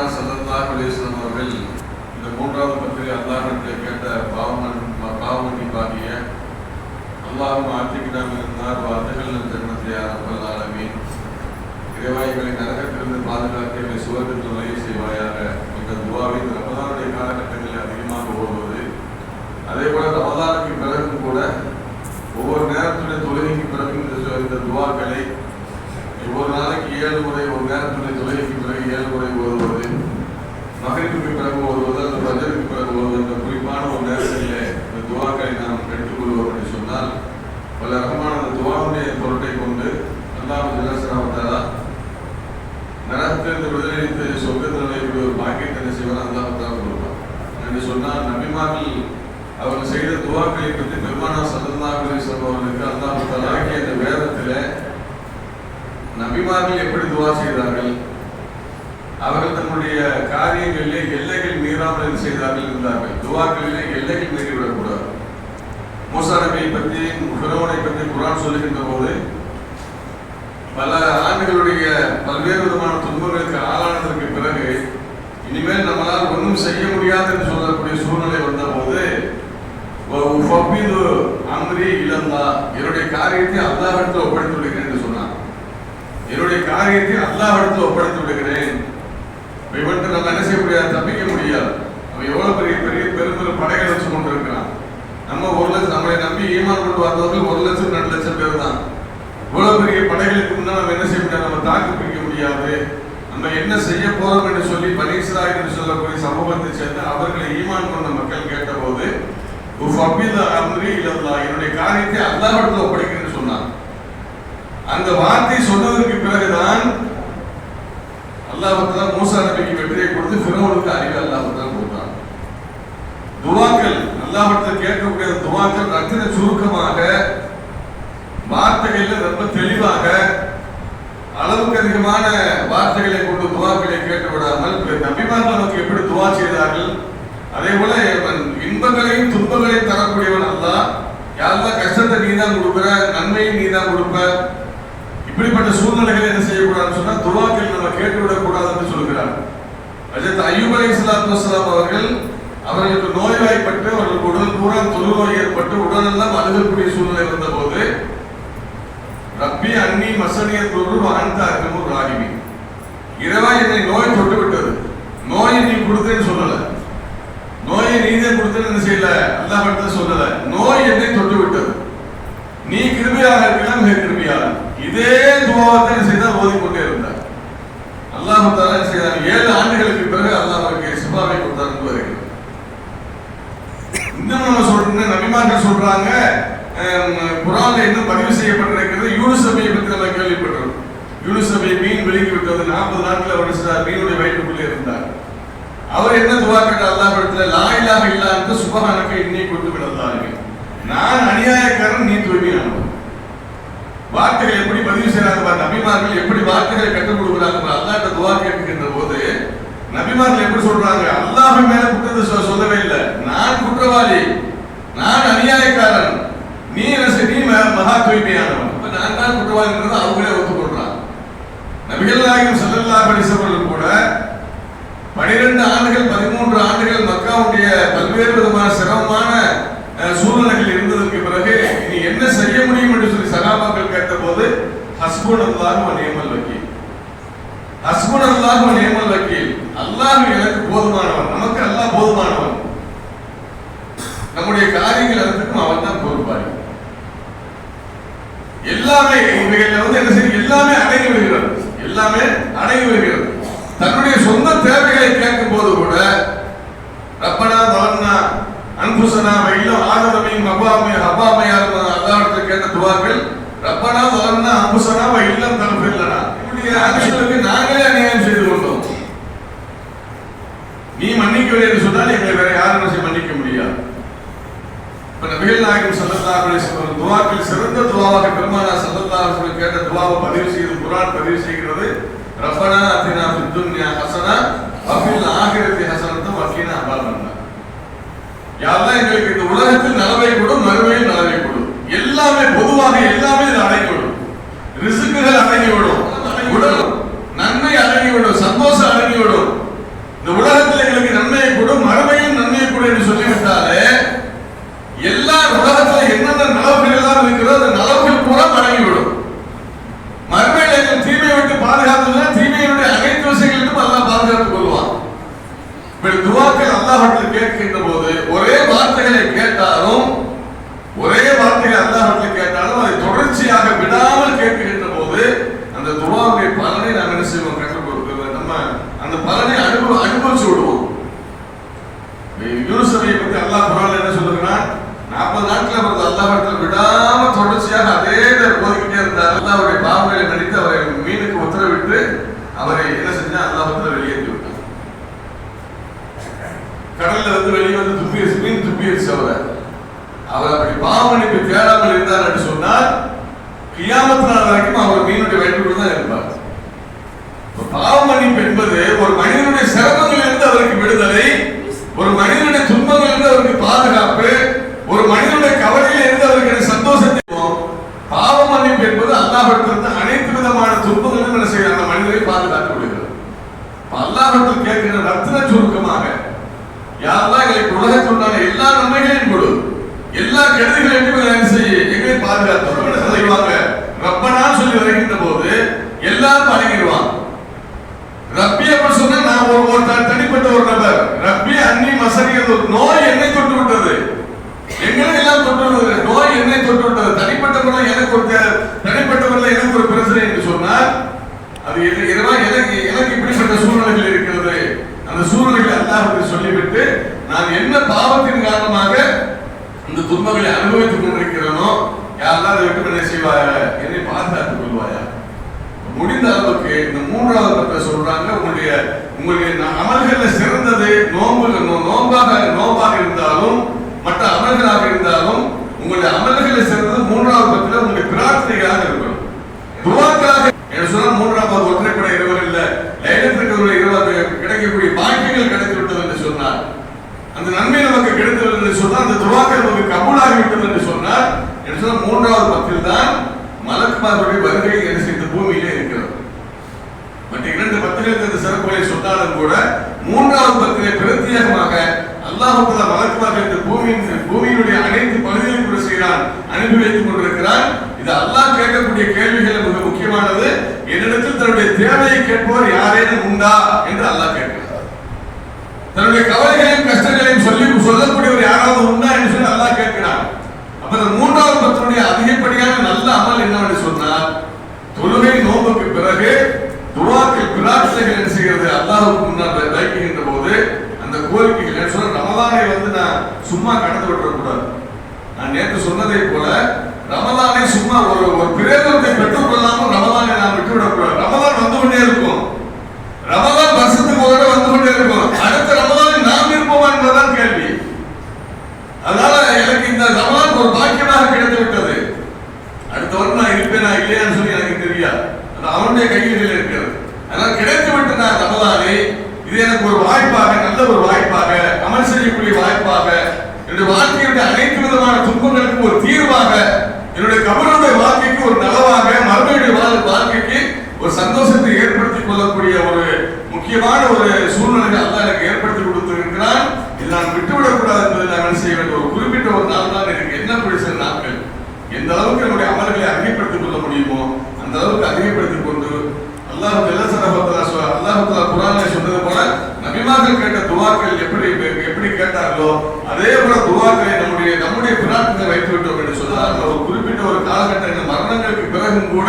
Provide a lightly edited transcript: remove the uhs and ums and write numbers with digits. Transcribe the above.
பெருமானார் ஸல்லல்லாஹு அலைஹி வஸல்லம் அவர்கள் இந்த மூன்றாவது பத்திரிகை அல்லாஹ்விடத்தில் கேட்ட பாவமன்னிப்பாகிய அல்லாஹும் ஆத்திக்கினா மினன்னார் வஅத்கில்னல் ஜன்னத யா ரப்பல் ஆலமீன், இறைவாய்களை நரகத்திலிருந்து பாதுகாத்து எங்களை சுவர்க்கத்தில் நுழைய செய்வாயாக என்ற துவாவை இந்த ரமதானுடைய காலகட்டங்களில் அதிகமாக ஓடுவது, அதே போல ரமதானுக்கு பிறகும் கூட ஒவ்வொரு நேரத்துடைய தொழுகைக்கு பிறகு இந்த துவாக்களை ஒரு நாளைக்கு 7 முறை, ஒரு நேரத்துடைய தொழுகைக்கு பிறகு 7 முறை ஓதுவது, மகரிபுக்கு பிறகு ஓதுவது, அந்த ஃபஜ்ருக்கு பிறகு ஓதுவது, இந்த குறிப்பான ஒரு நேரங்களிலே இந்த துவாக்களை நாம் எடுத்துக்கொள்வோம் என்று சொன்னால் பல ரகமான அந்த துவாவுடைய பொருட்டை கொண்டு அல்லாஹ் ஜல்லல்லாஹு தஆலா நரகத்திலிருந்து விடுதலைத்து சொர்க்கத்தில் நுழையக்கூடிய ஒரு பாக்கியத்தை என்ன செய்வார் அல்லாஹ் தஆலா கொடுப்பார் என்று சொன்னால், நபிமார்கள் அவர்கள் செய்த துவாக்களை பற்றி பெருமானார் ஸல்லல்லாஹு அலைஹி வஸல்லம் அவர்களுக்கு அல்லாஹ் தஆலா அந்த வேதத்தில் நபிமார்கள் எப்படி துவா செய்தார்கள், அவர்கள் தன்னுடைய காரியங்களிலே எல்லைகள் மீறாமல் செய்தார்கள் இருந்தார்கள். துவாக்களிலே எல்லைகள் மீறிவிடக்கூடாது. மூசா நபியை பற்றி, ஃபிரௌனை பற்றி குர்ஆன் சொல்லுகின்ற போது பல ஆண்டுகளுடைய பல்வேறு விதமான துன்பங்களுக்கு ஆளானதற்கு பிறகு இனிமேல் நம்மளால் ஒன்றும் செய்ய முடியாது என்று சொல்லக்கூடிய சூழ்நிலை வந்த போது அம்ரி இலல்லாஹ், என்னுடைய காரியத்தை அல்லாஹ்விடத்தில் ஒப்படைத்து விடுகிறேன் என்று சொன்னார். என்னுடைய காரியத்தை அல்லாஹ்விடத்தில் ஒப்படைத்து விடுகிறேன். இவன்ட்டு நம்ம என்ன செய்ய முடியாது, தப்பிக்க முடியாது. அவன் எவ்வளவு பெரிய பெரிய பெரும் படைகளை வச்சு கொண்டு இருக்கிறான். நம்ம 1 லட்சம், நம்மளை நம்பி ஈமான் கொண்டு வந்தவர்கள் 1 லட்சம் 2 லட்சம் பேர் தான். இவ்வளவு பெரிய படைகளுக்கு முன்னால் நம்ம என்ன செய்ய முடியாது, நம்ம தாக்கு பிடிக்க முடியாது. நம்ம என்ன செய்ய போறோம் என்று சொல்லி பனி இஸ்ராயீல் என்று சொல்லக்கூடிய சமூகத்தை சேர்ந்து அவர்களை ஈமான் கொண்ட மக்கள் கேட்ட போது அம்ரி இலல்லாஹ், என்னுடைய காரியத்தை அல்லாஹ்விடத்தில் ஒப்படைக்கிறேன்னு சொன்னான். அந்த வார்த்தை சொன்னதற்கு பிறகுதான் அல்லாஹ் தஆலா மூசா நபிக்கு வெற்றியை கொடுத்து ஃபிரௌனுக்கு அறிவை அல்லாஹ் தஆலா கொடுத்தான். துஆக்கள் அல்லாஹ்விடத்தில் கேட்கக்கூடிய துஆக்கள் ரத்தின சுருக்கமாக, வார்த்தைகளில் ரொம்ப தெளிவாக, அளவுக்கு அதிகமான வார்த்தைகளை கொண்டு துஆக்களை கேட்டு விடாமல் நபிமார்கள் நமக்கு எப்படி துஆ செய்தார்கள், அதே போல இன்பங்களையும் துன்பங்களையும் தரக்கூடியவன் அல்லாஹ். யாரெல்லாம் கஷ்டத்தை நீதான் கொடுக்குற, நன்மையை நீதான் கொடுப்ப, இப்படிப்பட்ட சூழ்நிலைகளை என்ன செய்யக்கூடாதுன்னு சொன்னா துஆக்கள் நம்ம கேட்டுவிடக் கூடாது என்று சொல்கிறார். ஹஜ்ரத் அய்யூப் அலைஹிஸ்ஸலாத்து வஸ்ஸலாம் அவர்களுக்கு நோய்வாய்ப்பட்டு அவர்களுக்கு உடல் பூரா தொழுநோய் ஏற்பட்டு உடலெல்லாம் அழுகக்கூடிய சூழ்நிலை வந்த போது ரப்பி அன்னி மசனிய துர்ரு அன்த அர்ஹமுர் ராஹிமீன், இறைவா என்னை நோய் தொட்டு விட்டது, நோயை நீ கொடுத்தேன்னு சொல்லல, நோயை நீதே கொடுத்தேன்னு என்ன செய்யல அல்லாஹ்விடத்தில் சொல்லல, நோய் என்னை தொட்டு விட்டது, நீ கிருபையாக இருக்கலாம், மிக கிருபையாக. இதே துஆவை செய்தால் ஓதிக்கொண்டே இருந்தார். அல்லாஹ் தஆலா செய்தார். 7 ஆண்டுகளுக்கு பிறகு அல்லாஹ் அவருக்கு சிபாவை கொடுத்தார் என்று வருகிறது. இன்னும் நம்ம சொல்றோம், நபிமார்கள் சொல்றாங்க, குர்ஆன்ல இன்னும் பதிவு செய்யப்பட்டிருக்கிறது. யூனுஸ் நபியை பற்றி நம்ம கேள்விப்பட்டிருக்கோம். யூனுஸ் நபி மீன் விழுங்கி விட்டது, 40 நாட்கள் அவர் மீனுடைய வயிற்றுக்குள்ளே இருந்தார். அவர் என்ன துஆ கேட்டார் அல்லாஹ்விடத்தில், லா இலாஹ இல்லா அன்த சுப்ஹானக இன்னி குன்து மினல் ஸாலிமீன், நான் அநியாயக்காரன், நீ தூய்மையானவன். வார்த்தைகள் எப்படி பதிவு செய்யறாங்க, நபிமார்கள் எப்படி வார்த்தைகளை கற்றுக் கொடுக்குறாங்க. அல்லாஹ்ட்ட துஆ கேட்கின்ற போது நபிமார்கள் எப்படி சொல்றாங்க, அல்லாஹ் மேல குற்றத்தை சொல்லவே இல்லை, நான் குற்றவாளி, நான் அநியாயக்காரன், நீ மகா தூய்மையானவன், நான் தான் குற்றவாளின்றது அவங்களே ஒத்துக்கொள்றாங்க. நபிகள் நாயகம் ஸல்லல்லாஹு அலைஹி வஸல்லம் கூட 12 ஆண்டுகள் 13 ஆண்டுகள் மக்காவுடைய பல்வேறு விதமான சிரமமான சூழ்நிலைகள் இருந்ததற்கு பிறகு இனி என்ன செய்ய முடியும் என்று சொல்லி சஹாபாக்கள் கேட்டபோது ஹஸ்புனல்லாஹு வ நிஅமல் வக்கீல், ஹஸ்புனல்லாஹு வ நிஅமல் வக்கீல், அல்லாஹ் எனக்கு போதுமானவன், நமக்கு அல்லாஹ் போதுமானவன், நம்முடைய காரியங்கள் அனைத்துக்கும் அவன் தான் பொறுப்பாளி. எல்லாமே இவைகள் என்ன செய்ய, எல்லாமே அடங்கி வருகிறது, எல்லாமே அடங்கி வருகிறது. தன்னுடைய சொந்த தேவைகளை கேட்கும் போது கூட ரப்பனா தலன்னா அன்புசனா வெயிலும் ஆதரவையும் அப்பாமையார் அல்லாஹ்விடத்தில் கேட்ட துஆக்கள், ரப்பனா தலன்னா அன்புசனா வெயிலும் தலஃபில்லனா, இப்படி ஆட்சிகளுக்கு நாங்களே அநியாயம் செய்து கொண்டோம், நீ மன்னிக்கவில்லை என்று சொன்னால் எங்களை வேற யாரும் மன்னிக்க முடியாது. இப்ப நபிகள் நாயகம் ஸல்லல்லாஹு அலைஹி வஸல்லம் துஆக்கள் சிறந்த துஆவாக பெருமானார் ஸல்லல்லாஹு அலைஹி வஸல்லம் கேட்ட துஆவை பதிவு செய்து குர்ஆன் பதிவு செய்கிறது. ரப்பனா அத்தினா ஃபித் துன்யா ஹஸனா வ ஃபில் ஆகிரத்தி ஹஸனத்தும் வ கீனா அஸாபன் நார், யா அல்லாஹ் எங்களுக்கு இந்த உலகத்தில் நலவை கொடு, மறுமையில் நலவை கொடு. எல்லாமே பொதுவாக எல்லாமே இது அடங்கிவிடும். ரிஸ்க்குகள் அடங்கிவிடும், உடல் நன்மை அடங்கிவிடும், சந்தோஷம் அடங்கிவிடும். விஷயங்கள் தீமையை விட்டு பாதுகாத்துனா தீமையினுடைய அனைத்து விஷயங்களிலும் அல்லாஹ் பாதுகாத்துக் கொள்வான். இப்படி துஆக்கள் அல்லாஹ்விடத்தில் கேட்கின்ற போது ஒரே வார்த்தைகளை கேட்டாலும் அதை தொடர்ச்சியாக விடாமல் கேட்கின்ற போது அந்த துஆவுடைய பலனை நாம் என்ன செய்வோம்? கற்றுக் கொடுக்கிறது. நம்ம அந்த பலனை அனுபவிச்சு விடுவோம். யூனுஸ் நபியை பற்றி அல்லாஹ் குர்ஆன்ல என்ன சொல்லுகிறான்? 40 நாட்கள் அவர் அல்லாஹ்விடத்தில் விடாம தொடர்ச்சியாக அதே போதிக்கிட்டே இருந்தார். அல்லாஹ்வுடைய பாவங்களை மன்னித்து அவரை மீனுக்கு உத்தரவிட்டு அவரை என்ன செஞ்சா அல்லாஹ்விடத்தில் வெளியேற்றி விட்டார். கடல்ல வெளியே வந்து மீன் துப்பிடுச்சு அவர் அப்படி பாவ மன்னிப்பு தேடாமல் இருந்தார் என்று சொன்னால் கியாமத் நாள் வரைக்கும் அவர் மீனுடைய வயிற்றுக்குள் தான் இருப்பார். பாவ மன்னிப்பு என்பது ஒரு மனிதனுடைய சிரமங்களிலிருந்து அவருக்கு விடுதலை, ஒரு மனிதனுடைய துன்பங்களிலிருந்து அவருக்கு பாதுகாப்பு, ஒரு மனிதனுடைய கவலையிலிருந்து அவருக்கு சந்தோஷத்தை. பாவ மன்னிப்பு என்பது அல்லாஹ்விடத்திலிருந்து அனைத்து விதமான துன்பங்களும் என்ன செய்ய அந்த மனிதரை பாதுகாத்து விடுகிறது. அல்லாஹ்விடத்தில் கேட்கிற ரத்தின சுருக்கமாக யாரெல்லாம் எங்களுக்கு உலகத்தில் உண்டான எல்லா நன்மைகளையும் கொடு, எல்லா கெடுதிகளையும் என்ன செய்ய எங்களை பாதுகாத்து சொல்லுவாங்க. ரப்பனா சொல்லி வருகின்ற போது எல்லாரும் அடங்கிடுவாங்க. ரப்பி அப்படி சொன்னா நான் ஒரு தனிப்பட்ட ஒரு நபர், ரப்பி அன்னி மசரியது நோய் என்னை தொட்டு விட்டது, எங்களை எல்லாம் தொட்டு விட்டது, நோய் என்னை தொட்டு விட்டது, தனிப்பட்டவர்கள் எனக்கு ஒரு பிரச்சனை என்று சொன்னால் அது எனக்கு இப்படிப்பட்ட சூழ்நிலைகள் இருக்கிறது. அந்த சூழ்நிலைகளை அல்லாஹ்வுக்கு சொல்லிவிட்டு நான் என்ன பாவத்தின் காரணமாக இந்த துன்பங்களை அனுபவித்துக் கொண்டிருக்கிறேனோ யாரெல்லாம் அதை விட்டு என்ன செய்வாய? என்னை பாதுகாத்துக் கொள்வாயா? முடிந்த அளவுக்கு இந்த 3வது பற்றி சொல்றாங்க. உங்களுடைய அமல்கள் சிறந்தது நோம்பாக இருந்தாலும் மற்ற அமல்களாக இருந்தாலும் உங்களுடைய அமல்கள் சிறந்தது 3வது பத்தில உங்களுடைய பிரார்த்தனைகளாக இருக்கணும், துஆக்களாக. என்ன சொன்னா 3வது ஒற்றைப்படை இரவு இல்ல, லைலத்துல் இரவு கிடைக்கக்கூடிய பாக்கியங்கள் கிடைத்து விட்டது என்று சொன்னார். அந்த நன்மை நமக்கு கிடைத்தது என்று சொன்னால் அந்த துஆக்கள் நமக்கு கபூலாகி விட்டது என்று சொன்னால் என்ன சொன்னா 3வது பத்தில் தான் மலக்குமார்களுடைய வருகை என்ன செய்த பூமியிலே இருக்கிறது. மற்ற 2 பத்திகளுக்கு அந்த சிறப்புகளை சொன்னாலும் கூட 3வது பத்திலே பிரத்யேகமாக அல்லாஹ் தஆலா மலக்குமார்கள் இந்த பூமியினுடைய அனைத்து பகுதிகளையும் கூட செய்கிறான், அனுப்பி வைத்துக் கொண்டிருக்கிறான். இது அல்லாஹ் கேட்கக்கூடிய கேள்விகள் மிக முக்கியமானது. என்னிடத்தில் தன்னுடைய தேவையை கேட்பவர் யாரேனும் உண்டா என்று அல்லாஹ் கேட்கிறார். தன்னுடைய கவலைகளையும் கஷ்டங்களையும் சொல்லக்கூடியவர் யாராவது உண்டா என்று சொல்லி அல்லாஹ் கேட்கிறான். அப்ப இந்த 3வது பத்தினுடைய அதிகப்படியான நல்ல அமல் என்னவென்று சொன்னால் தொழுகை நோம்புக்கு பிறகு துஆக்கள் பிரார்த்தனைகள் என்ன செய்கிறது? அல்லாஹ்வுக்கு முன்னால் வைக்கின்ற போது அந்த கோரிக்கைகள் என்ன சொல்ற ரமலானை நான் சும்மா கடந்து விடக்கூடாது. நான் நேற்று சொன்னதை போல ரமலானை சும்மா ஒரு பிரயோகத்தை பெற்றுக் கொள்ளாமல் ரமலானை நாம் விட்டுவிடக்கூடாது. ரமலான் வந்து கொண்டே இருக்கும், ரமலான் வருஷத்துக்கு ஒரு வந்து கொண்டே இருக்கும். அடுத்த ரமலானில் நாம் இருப்போமா என்பதுதான் கேள்வி. அதனால எனக்கு இந்த ரமலான் ஒரு பாக்கியமாக கிடைத்து விட்டது. அடுத்த வருடம் நான் இருப்பேனா இல்லையான்னு சொல்லி எனக்கு தெரியாது, அது அவனுடைய கைகளில் இருக்கிறது. அதனால கிடைத்து விட்டு நான் ரமலானை இது எனக்கு ஒரு வாய்ப்பாக, நல்ல ஒரு வாய்ப்பாக, அமல் செய்யக்கூடிய வாய்ப்பாக, என்னுடைய வாழ்க்கையுடைய அனைத்து விதமான துன்பங்களுக்கு ஒரு தீர்வாக, என்னுடைய கபருடைய வாழ்க்கைக்கு ஒரு நலவாக, மறுமையுடைய வாழ்க்கைக்கு ஒரு சந்தோஷத்தை ஏற்படுத்திக் கொள்ளக்கூடிய ஒரு முக்கியமான ஒரு சூழ்நிலையை அல்லாஹ் எனக்கு ஏற்படுத்தி கொடுத்திருக்கிறான். இதை நான் விட்டுவிடக்கூடாது என்பதை நான் என்ன செய்ய வேண்டும்? ஒரு குறிப்பிட்ட ஒரு நாள் தான் எனக்கு என்ன பிடிச்ச நாட்கள், எந்த அளவுக்கு என்னுடைய அமல்களை அதிகப்படுத்திக் கொள்ள முடியுமோ அந்த அளவுக்கு அதிகப்படுத்திக் கொண்டு அல்லாஹ் குர்ஆனில் சொன்னது போல நபிமார்கள் கேட்ட துஆக்கள் எப்படி கேட்டார்களோ அதே போல துஆக்களை நம்முடைய பிரார்த்தனை வைத்து விட்டோம் என்று சொன்னால் ஒரு குறிப்பிட்ட ஒரு காலகட்ட மரணங்களுக்கு பிறகும் கூட